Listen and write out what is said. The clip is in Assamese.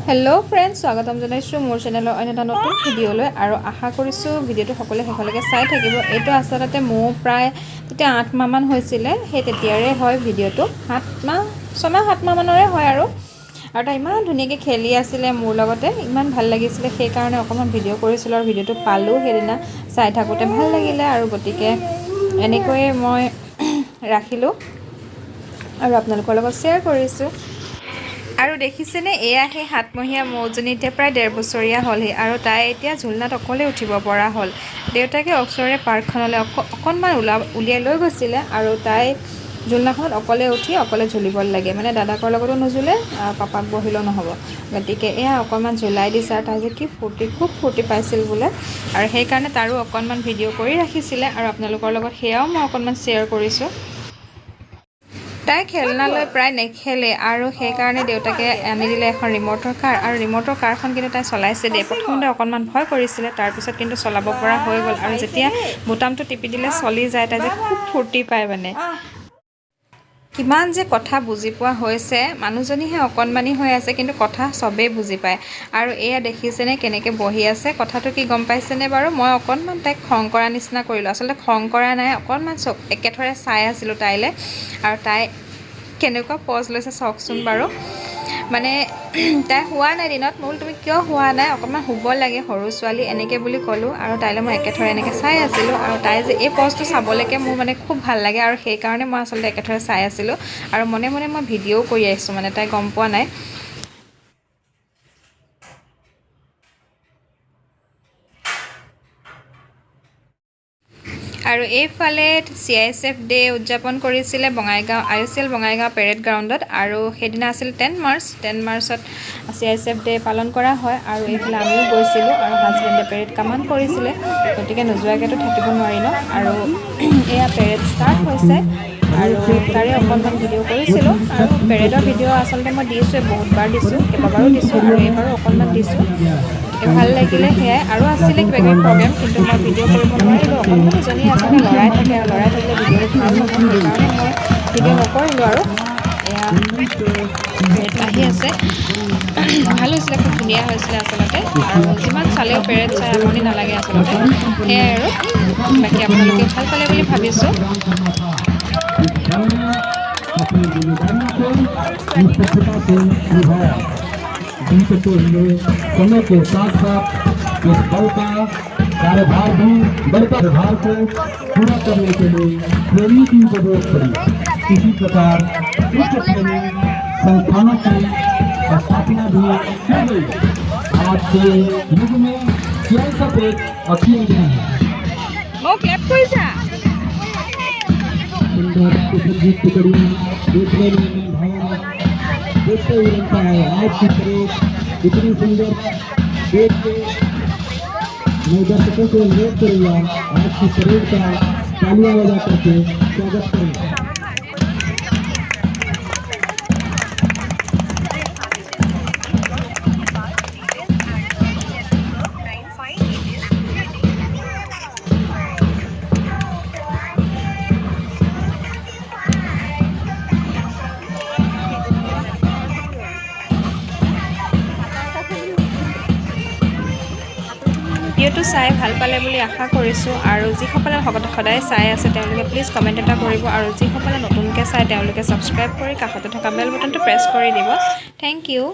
हेलो फ्रेंड्स स्वागतम जनाइছোঁ মোৰ চেনেলৰ অন্য এটা নতুন ভিডিঅ'লৈ আৰু আশা কৰিছোঁ ভিডিঅ'টো সকলোৱে শেষলৈকে চাই থাকিব। এইটো আচলতে মোৰ প্ৰায় তেতিয়া 8 মাহ মান হৈছিল, সেই তেতিয়াৰে হয় ভিডিঅ'টো। 6 মাহ 7 মাহ মানৰে হয় আৰু তাই ইমান ধুনীয়াকৈ খেলি আছিলে মোৰ লগতে, ইমান ভাল লাগিছিলে, সেইকাৰণে অকণমান ভিডিঅ' কৰিছিলোঁ আৰু ভিডিঅ'টো পালোঁ সেইদিনা। চাই থাকোঁতে ভাল লাগিলে আৰু গতিকে এনেকৈয়ে মই ৰাখিলোঁ আৰু আপোনালোকৰ লগত শ্বেয়াৰ কৰিছোঁ। আৰু দেখিছেনে, এয়া সেই 7মহীয়া মৌজনী এতিয়া প্ৰায় 1.5 বছৰীয়া হ'লহি আৰু তাই এতিয়া ঝুলনাত অকলে উঠিব পৰা হ'ল। দেউতাকে ওচৰৰে পাৰ্কখনলৈ অকণমান উলিয়াই লৈ গৈছিলে আৰু তাই ঝুলনাখনত অকলে উঠি অকলে ঝুলিব লাগে, মানে দাদাকৰ লগতো নুঝুলে, পাপাক বহিলেও নহ'ব। গতিকে এয়া অকণমান ঝুলাই দিছে আৰু তাই যে কি খুব ফূৰ্তি পাইছিল বোলে, আৰু সেইকাৰণে তাৰো অকণমান ভিডিঅ' কৰি ৰাখিছিলে আৰু আপোনালোকৰ লগত সেয়াও মই অকণমান শ্বেয়াৰ কৰিছোঁ। তাই খেলনালৈ প্ৰায় নেখেলে আৰু সেইকাৰণে দেউতাকে আনি দিলে এখন ৰিম'টৰ কাৰ, আৰু ৰিম'টৰ কাৰখন কিন্তু তাই চলাইছে দেই। প্ৰথমতে অকণমান ভয় কৰিছিলে, তাৰপিছত কিন্তু চলাব পৰা হৈ গ'ল আৰু যেতিয়া বুটামটো টিপি দিলে চলি যায়, তাই যে খুব ফূৰ্তি পায়। মানে কিমান যে কথা বুজি পোৱা হৈছে, মানুহজনীহে অকণমানি হৈ আছে কিন্তু কথা চবেই বুজি পায়। আৰু এয়া দেখিছেনে কেনেকৈ বহি আছে, কথাটো কি গম পাইছেনে বাৰু? মই অকণমান তাইক খং কৰা নিচিনা কৰিলোঁ, আচলতে খং কৰা নাই, অকণমান একেথৰে চাই আছিলোঁ তাইলৈ। আৰু তাই কেনেকুৱা পজ লৈছে চাওকচোন বাৰু। মানে তাই শুৱা নাই দিনত, মই বোলো তুমি কিয় শুৱা নাই, অকণমান শুব লাগে, সৰু ছোৱালী এনেকৈ বুলি ক'লোঁ। আৰু তাইলৈ মই একেথৰে এনেকৈ চাই আছিলোঁ, আৰু তাই যে এই পজটো চাবলৈকে মোৰ মানে খুব ভাল লাগে, আৰু সেইকাৰণে মই আচলতে একেথৰে চাই আছিলোঁ আৰু মনে মনে মই ভিডিঅ'ও কৰি আহিছোঁ, মানে তাই গম পোৱা নাই। আৰু এইফালে CISF ডে উদযাপন কৰিছিলে বঙাইগাঁও IOCL বঙাইগাঁও পেৰেড গ্ৰাউণ্ডত, আৰু সেইদিনা আছিল 10 মাৰ্চত CISF ডে পালন কৰা হয়। আৰু এইফালে আমিও গৈছিলোঁ আৰু হাজবেণ্ডে পেৰেড কামান কৰিছিলে, গতিকে নোযোৱাকৈতো থাকিব নোৱাৰি ন। আৰু এয়া পেৰেড ষ্টাৰ্ট হৈছে আৰু তাৰে অকণমান ভিডিঅ' কৰিছিলোঁ। আৰু পেৰেডৰ ভিডিঅ' আচলতে মই দিছোঁৱেই, বহুতবাৰ দিছোঁ, কেইবাবাৰো দিছোঁ আৰু এইবাৰো অকণমান দিছোঁ। ভাল লাগিলে সেয়াই, আৰু আছিলে কিবাকিবি প্ৰগ্ৰেম, কিন্তু মই ভিডিঅ' কৰিব নোৱাৰিলোঁ। অকণমান ইজনী আচলতে লৰাই থাকে, আৰু লৰাই থাকিলে ভিডিঅ'টো ভাল নহয়, সেইকাৰণে মই ভিডিঅ' নকৰিলোঁ। আৰু এয়া পেৰেড আহি আছে, ভাল হৈছিলে, খুব ধুনীয়া হৈছিলে আচলতে, আৰু যিমান চালেও পেৰেড চাই আমনি নালাগে আচলতে। সেয়াই আৰু বাকী আপোনালোকেও ভাল পালে বুলি ভাবিছোঁ। समय के साथ साथ इस बल का कार्यभार भी बल का व्यवहार को पूरा करने के लिए ट्रेनिंग की जरूरत पड़ी। इसी प्रकार उच्च ट्रेनिंग संस्थानों की स्थापना भी की गई। आज के युग में CISF एक अच्छी योजना है। सुंदर सुसज्जित टुकड़ियां देखने में भावना देखते ही बनता है। आज की परेड इतनी सुंदर देख के मैं दर्शकों को अनुरोध करूँगा, आज की परेड का तालियां बजा करके स्वागत करें। ভিডিঅ'টো চাই ভাল পালে বুলি আশা কৰিছোঁ, আৰু যিসকলে সদায় চাই আছে তেওঁলোকে প্লিজ কমেণ্ট এটা কৰিব, আৰু যিসকলে নতুনকৈ চাই তেওঁলোকে ছাবস্ক্ৰাইব কৰি কাষতে থকা বেল বটনটো প্ৰেছ কৰি দিব। Thank U.